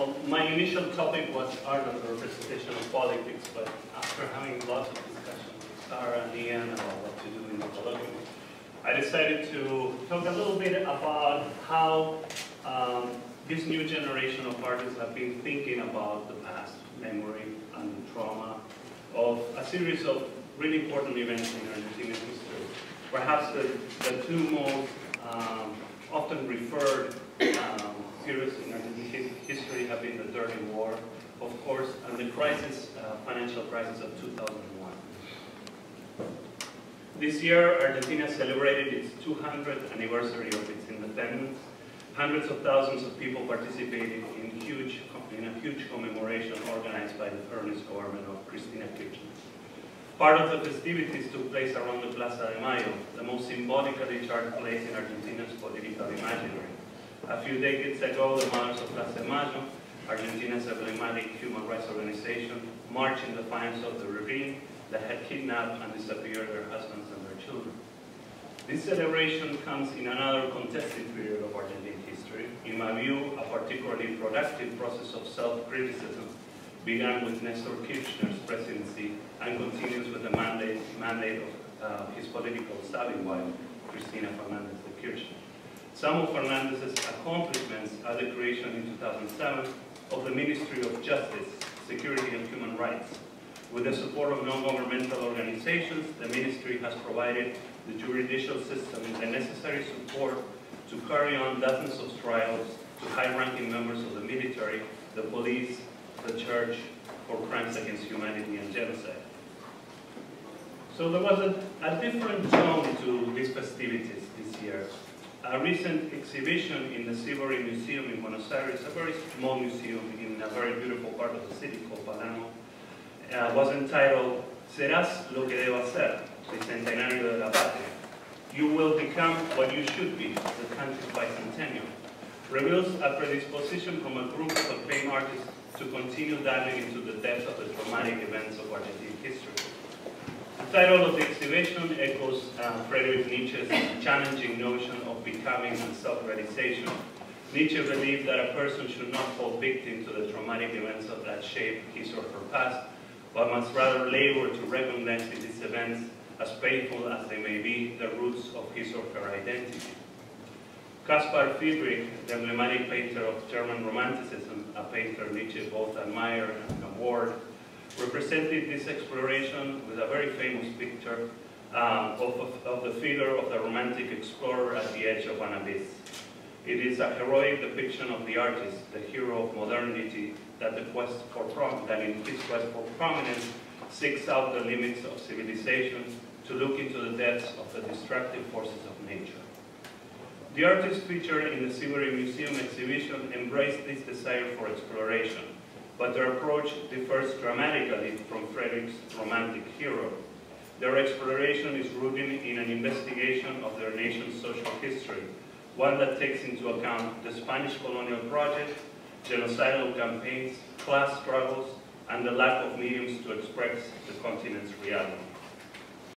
Well, my initial topic was art as a representation of politics, but after having lots of discussion with Sarah and Ian about what to do in the colloquium, I decided to talk a little bit about how this new generation of artists have been thinking about the past, memory, and trauma of a series of really important events in Argentinian history. Perhaps the two most often referred periods in Argentinian history have been the Dirty War, of course, and the crisis, financial crisis of 2001. This year, Argentina celebrated its 200th anniversary of its independence. Hundreds of thousands of people participated in a huge commemoration organized by the earnest government of Cristina Kirchner. Part of the festivities took place around the Plaza de Mayo, the most symbolically charged place in Argentina's political imaginary. A few decades ago, the Mothers of Plaza de Mayo, Argentina's emblematic human rights organization, marched in defiance of the regime that had kidnapped and disappeared their husbands and their children. This celebration comes in another contested period of Argentine history. In my view, a particularly productive process of self-criticism began with Nestor Kirchner's presidency and continues with the mandate of his political savvy wife, Cristina Fernandez de Kirchner. Some of Fernandez's accomplishments are the creation in 2007 of the Ministry of Justice, Security and Human Rights. With the support of non-governmental organizations, the ministry has provided the judicial system the necessary support to carry on dozens of trials to high-ranking members of the military, the police, the church, for crimes against humanity and genocide. So there was a different tone to these festivities this year. A recent exhibition in the Civic Museum in Buenos Aires, a very small museum in a very beautiful part of the city called Palermo, was entitled "Serás lo que debo hacer, Bicentenario de la Patria." You will become what you should be, the country's bicentennial. Reveals a predisposition from a group of acclaimed artists to continue diving into the depths of the traumatic events of Argentine history. The title of the exhibition echoes Friedrich Nietzsche's challenging notion of becoming and self-realization. Nietzsche believed that a person should not fall victim to the traumatic events that shape his or her past, but must rather labor to recognize in these events, as painful as they may be, the roots of his or her identity. Caspar Friedrich, the emblematic painter of German Romanticism, a painter Nietzsche both admired and abhorred, represented this exploration with a very famous picture of the figure of the romantic explorer at the edge of an abyss. It is a heroic depiction of the artist, the hero of modernity, that in his quest for prominence seeks out the limits of civilization to look into the depths of the destructive forces of nature. The artists featured in the Civic Museum exhibition embraced this desire for exploration, but their approach differs dramatically from Friedrich's romantic hero. Their exploration is rooted in an investigation of their nation's social history, one that takes into account the Spanish colonial project, genocidal campaigns, class struggles, and the lack of mediums to express the continent's reality.